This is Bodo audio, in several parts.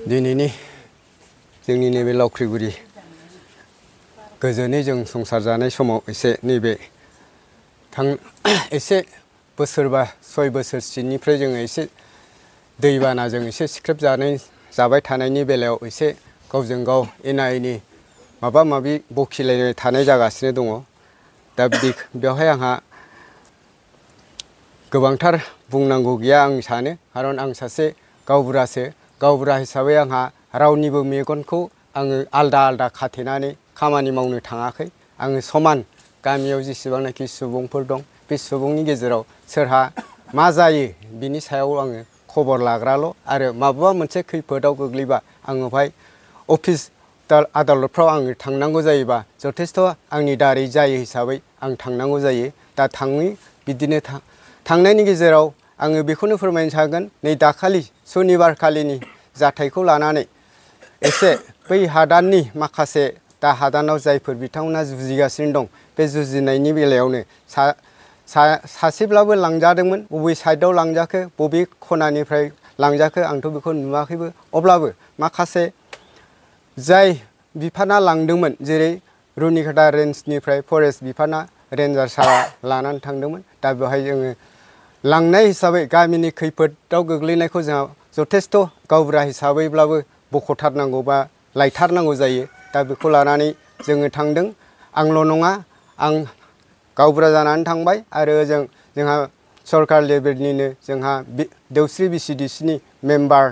दिनैनि जोंनि नैबे लावख्रिगुरि गोजोनै जों संसार जानाय समाव एसे नैबे एसे बोसोरबा 6 बोसोरसोनिफ्राय जोङो एसे दैबानाजों एसे सिख्रेब जाबाय थानायनि बेलायाव एसे गावजों गाव एना एनि माबा माबि बखिलायनाय थानाय जागासिनो दङ। दा बेवहाय आंहा गोबांथार बुंनांगौ गैया आं सानो, खारन आं सासे गावबुरासो। गावबुरा हिसाबै आंहा रावनिबो मेगनखौ आङो आलदा आलदा खाथेनानै खामानि मावनो थाङाखै। आङो समान गामियाव जेसेबांनाखि सुबुंफोर दं बे सुबुंनि गेजेराव सोरहा मा जायो बिनि सायाव आङो खबर लाग्राल' आरो माबा मोनसे खैफोदाव गोग्लैबा आङो बेवहाय अफिस आदालतफ्राव आङो थांनांगौ जायोबा जथेस्थ' आंनि दारै जायो हिसाबै आं थांनांगौ जायो। दा बिदिनो थांनायनि गेजेराव आङो बेखौनो फोरमायनो सानगोन, नै दाखालि सनिबार खालिनि जाथायखौ लानानै एसे बै हादाननि माखासे दा हादानाव जायफोर बिथांमोना जुजिगासिनो दं बे जुजिनायनि बेलायावनो सासेब्लाबो लांजादोंमोन। बबे साइडआव लांजाखो बबे खनानिफ्राय लांजाखो आंथ' बेखौ नुवाखैबो। अब्लाबो माखासे जाय बिफाना लांदोंमोन, जेरै रुनिकाटा रेन्जनिफ्राय फरेस्ट बिफाना रेन्जार सारा लानानै थांदोंमोन। दा बेवहाय जोङो लांनाय हिसाबै गामिनि खैफोदाव गोग्लैनायखौ जोंहा जथेस्थ' गावबुरा हिसाबैब्लाबो बख'थारनांगौ बा लायथारनांगौ जायो। दा बेखौ लानानै जोङो थांदों। आंल' नङा, आं गावबुरा जानानै थांबाय आरो जोंहा सरकार लेभेलनिनो जोंहा देवस्रि VCDCनि मेम्बार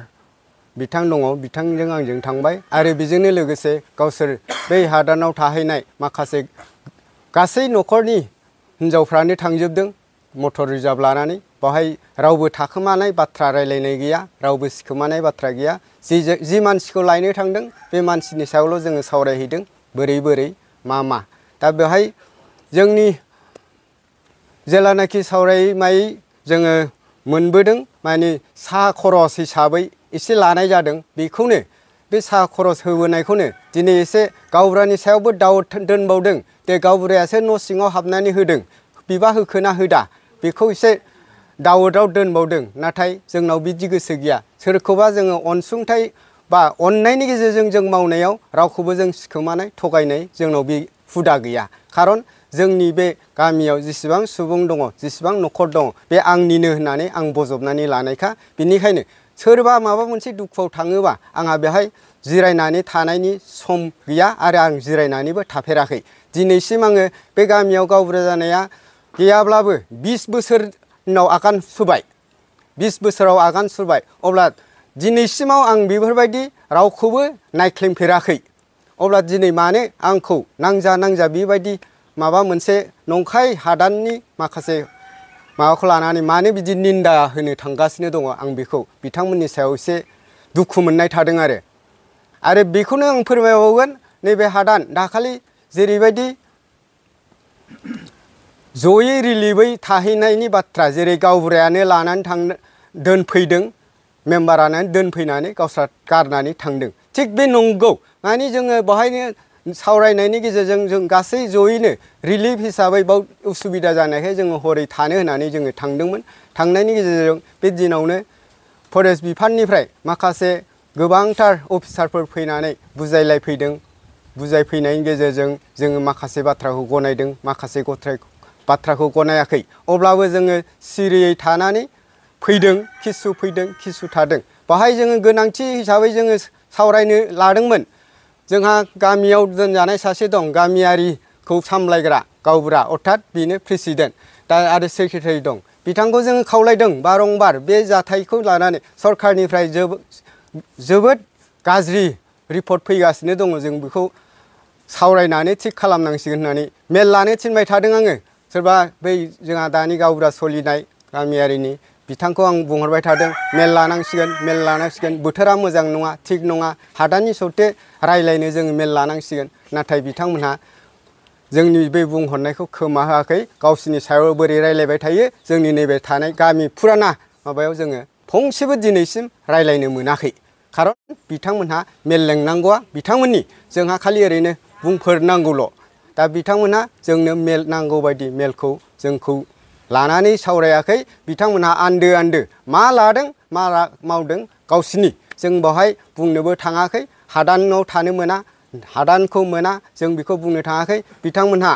बिथां दङ, बिथांजों आंजों थांबाय। आरो बेजोंनो लोगोसे गावसोर बै हादानाव थाहैनाय माखासे गासै न'खरनि हिनजावफ्रानो थांजोबदों मटर रिजार्भ लानानै। बावहाय रावबो थाखोमानाय बाथ्रा रायलायनाय गैया, रावबो सिखोमानाय बाथ्रा गैया। जि मानसिखौ लायनो थांदों बे मानसिनि सायावल' जोङो सावरायहैदों, बोरै मा। दा बेवहाय जोंनि जेलानाखि सावरायमाय जोङो मोनबोदों, माने साहा खरस हिसाबै एसे लानाय जादों। बेखौनो बे साहा खरस होबोनायखौनो दिनै एसे गावबुरानि सायावबो दाउट दोनबावदों। दे गावबुरायासो न' सिङाव हाबनानै होदों, बिबा होखोना होदा बेखौ एसे दाउटआव दोनबावदों। नाथाय जोंनाव बिदि गोसो गैया। सोरखौबा जोङो अनसुंथाइ बा अननायनि गेजेरजों जों मावनायाव रावखौबो जों सिखोमानाय थगायनाय जोंनाव बे हुदा गैया। खारन जोंनि बे गामियाव जेसेबां सुबुं दङ, जेसेबां न'खर दङ, बे आंनिनो होननानै आं बजबनानै लानायखा। बिनिखायनो सोरबा माबा मोनसे दुखुआव थाङोबा आंहा बेहाय जिरायनानै थानायनि सम गैया आरो आं जिरायनानैबो थाफेराखै। दिनैसिम आङो बे गामियाव गावबुरा जानाया गैयाब्लाबो 20 बोसोराव आगान सुरबाय। 20 बोसोराव आगान सुरबाय। अब्ला दिनैसिमाव आं बेफोरबायदि रावखौबो नायख्लेमफेराखै। अब्ला दिनै मानो आंखौ नांजा बेबायदि माबा मोनसे नंखाय हादाननि माखासे माबाखौ लानानै मानो बिदि निन्दा होनो थांगासिनो दङ, आं बेखौ बिथांमोननि सायाव एसे दुखु मोननाय थादों। आरो बेखौनो आं फोरमायबावगोन, नैबे हादान दाखालि जेरैबायदि जयै रिलिफै थाहैनायनि बाथ्रा, जेरै गावबुरायानो लानानै दोनफैदों, मेम्बारानो दोनफैनानै गावस्रा गारनानै थांदों। थिग बे नंगौ, माने जोङो बेवहायनो सावरायनायनि गेजेरजों जों गासै जयैनो रिलिफ हिसाबै बाव उसुबिदा जानायखाय जोङो हरै थानो होनानै जोङो थांदोंमोन। थांनायनि गेजेरजों बे दिनावनो फरेस्ट बिफाननिफ्राय माखासे गोबांथार अफिसारफोर फैनानै बुजायलायफैदों। बुजायफैनायनि गेजेरजों जोङो माखासे बाथ्राखौ गनायदों, माखासे बाथ्राखौ गनायाखै। अब्लाबो जोङो सिरियै थानानै फैदों, किसु थादों। बाहाय जोङो गोनांथि हिसाबै जोङो सावरायनो लादोंमोन। जोंहा गामियाव दोनजानाय सासे दं, गामियारिखौ सामलायग्रा गावबुरा, अर्थात बेनो प्रेसिडेन्ट। दा आरो सेक्रेटारि दं। बिथांखौ जोङो खावलायदों बारंबार बे जाथायखौ लानानै। सरकारनिफ्राय जोबोद गाज्रि रिपर्ट फैगासिनो दङ, जों बेखौ सावरायनानै थिग खालामनांसिगोन होननानै मेल लानो थिनबाय थादों आङो। सोरबा बै जोंहा दानि गावबुरा सोलिनाय गामियारिनि बिथांखौ आं बुंहरबाय थादों, मेल लानांसिगोन, बोथोरा मोजां नङा, थिग नङा, हादाननि सत्ते रायलायनो जोङो मेल लानांसिगोन। नाथाय बिथांमोनहा जोंनि बे बुंहरनायखौ खोमा होआखै। गावसिनि सायाव बोरै रायलायबाय थायो, जोंनि नैबे थानाय गामि फुराना माबायाव जोङो फंसेबो दिनैसिम रायलायनो मोनाखै। खारन बिथांमोनहा मेल लेंनांगौआ बिथांमोननि, जोंहा खालि ओरैनो बुंफोरनांगौल'। दा बिथांमोनहा जोंनो मेल नांगौ बायदि मेलखौ जोंखौ लानानै सावरायाखै बिथांमोनहा आन्दो आन्दो मा लादों मा मावदों गावसिनि जों बेवहाय बुंनोबो थाङाखै हादानाव थानो मोना हादानखौ मोना जों बेखौ बुंनो थाङाखै बिथांमोनहा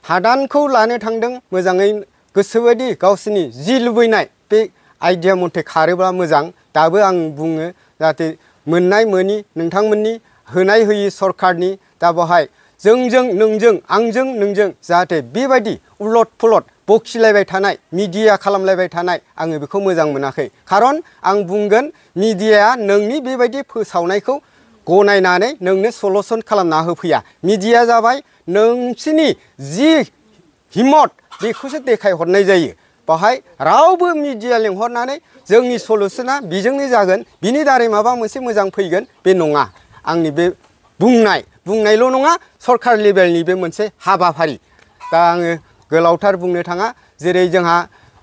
हादानखौ लानो थांदों मोजाङै गोसोबायदि गावसिनि जि लुबैनाय बे आइडिया मथे खारोब्ला मोजां दाबो आं बुङो जाहाथे मोननाय मोनि नोंथांमोननि होनाय होयि सरकारनि दा बेवहाय जोंजों नोंजों आंजों नोंजों जाहाथे बेबायदि उलट पुलट बखिलायबाय थानाय मिडिया खालामलायबाय थानाय आङो बेखौ मोजां मोनाखै खारन आं बुंगोन मिडियाया नोंनि बेबायदि फोसावनायखौ गनायनानै नोंनो सलुसन खालामना होफैया मिडिया जाबाय नोंसिनि जि हिम्मत बेखौसो देखायहरनाय जायो बाहाय रावबो मिडिया लेंहरनानै जोंनि सलुसना बेजोंनो जागोन बिनि दारै माबा मोनसे मोजां फैगोन बे नङा आंनि बे बुंनायल' नङा सरकार लेभेलनि बे मोनसे हाबाफारि दा आङो गोलावथार बुंनो थाङा जेरै जोंहा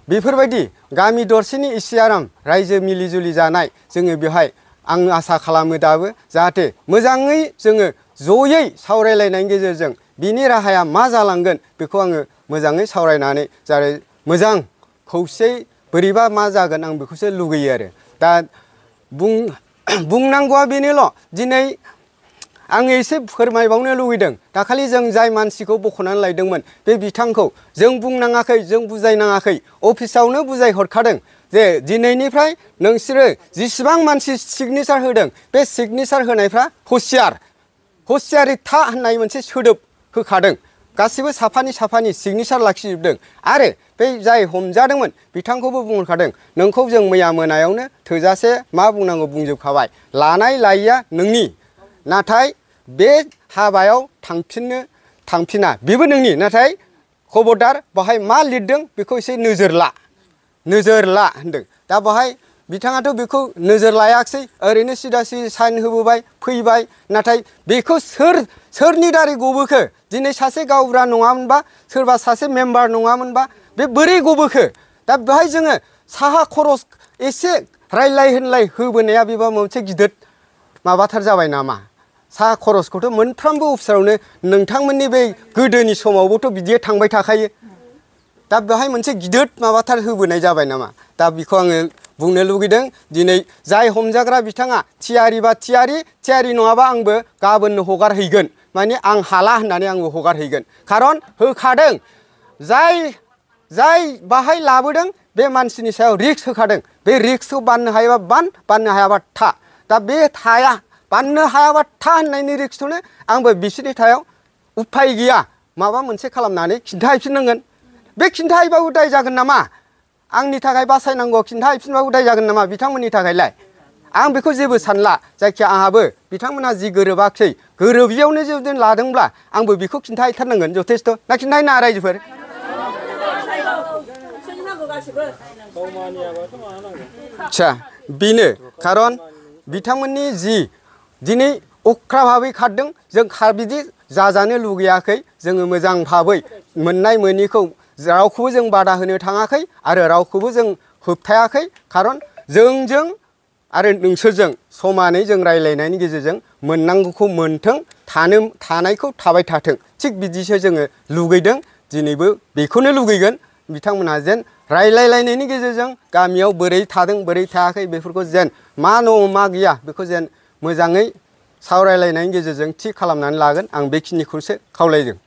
बेफोरबायदि गामि दरसेनि इसे आराम रायजो मिलि जुलि जानाय जोङो बेवहाय आं आसा खालामो दाबो जाहाथे मोजाङै जोङो जयै सावरायलायनायनि गेजेरजों बिनि राहाया मा जालांगोन बेखौ आङो मोजाङै सावरायनानै जाहाथे मोजां खौसे बोरैबा मा जागोन आं बेखौसो लुगैयो आरो दा बुंनांगौआ बेनोल' दिनै आङो एसे फोरमायबावनो लुगैदों दाखालि जों जाय मानसिखौ बख'नानै लायदोंमोन बे बिथांखौ जों बुंनाङाखै जों बुजायनाङाखै अफिसावनो बुजायहरखादों जे दिनैनिफ्राय नोंसोरो जेसेबां मानसि सिगनेसार होदों बे सिगनेसार होनायफ्रा हुसियारि था होननाय मोनसे सोदोब होखादों गासिबो साफानि सिगनेसार लाखिजोबदों आरो बे जाय हमजादोंमोन बिथांखौबो बुंहरखादों नोंखौ जों मैया मोनायावनो थोजासे मा बुंनांगौ बुंजोबखाबाय लानाय लायिया नोंनि नाथाय बे हाबायाव थांफिना बेबो नोंनि नाथाय खबरदार बाहाय मा लिरदों बेखौ एसे नोजोर ला होनदों दा बाहाय बिथाङाथ' बेखौ नोजोर लायाखिसै ओरैनो सिदा सिदा साइन होबोबाय फैबाय नाथाय बेखौ सोरनि दारै गबोखो दिनै सासे गावबुरा नङामोनबा सोरबा सासे मेम्बार नङामोनबा बे बोरै गबोखो दा बेहाय जोङो साहा खरस एसे रायलाय होनलाय होबोनाया बेबा मोनसे गिदिर माबाथार जाबाय नामा साहा खरसखौथ' मोनफ्रोमबो अफिसारावनो नोंथांमोननि बे गोदोनि समावबोथ' बिदिया थांबाय थाखायो दा बेहाय मोनसे गिदिर माबाथार होबोनाय जाबाय नामा दा बेखौ आङो बुंनो लुगैदों दिनै जाय हमजाग्रा बिथाङा थियारिबा थियारि नङाबा आंबो गाबोननो हगारहैगोन माने आं हाला होननानै आंबो हगारहैगोन खारन होखादों जाय बाहाय लाबोदों बे मानसिनि सायाव रिक्स होखादों बे रिक्सखौ बाननो हायोबा बाननो हायाबा था दा बे थाया बाननो हायाबा था होननायनि रिक्सखौनो आंबो बिसोरनि थायाव उफाय गैया माबा मोनसे खालामनानै खिन्थाहैफिननांगोन बे खिन्थाहैबाबो दाय जागोन नामा आंनि थाखाय बासायनांगौ खिन्थाहैफिनबाबो दाय जागोन नामा बिथांमोननि थाखायलाय आं बेखौ जेबो सानला जायखिया आंहाबो बिथांमोनहा जि गोरोबाखै गोरोबियावनो जुदि लादोंब्ला आंबो बेखौ खिन्थाहैथारनांगोन जथेस्थ' ना खिन्थाहैना रायजोफोर आच्छा बेनो खारन बिथांमोननि जि दिनै अख्रा भाबै खारदों जों बिदि जाजानो लुगैयाखै जोङो मोजां भाबै मोननाय मोनिखौ रावखौबो जों बादा होनो थाङाखै आरो रावखौबो जों होबथायाखै खारन जोंजों आरो नोंसोरजों समानै जों रायलायनायनि गेजेरजों मोननांगौखौ मोनथों थानायखौ थाबाय थाथों थिग बिदिसो जोङो लुगैदों दिनैबो बेखौनो लुगैगोन बिथांमोनहा जेन रायलायलायनायनि गेजेरजों गामियाव बोरै थादों बोरै थायाखै बेफोरखौ जेन मा दङ मा गैया बेखौ जेन मोजाङै सावरायलायनायनि गेजेरजों थि खालामनानै लागोन आं बेखिनिखौसो खावलायदों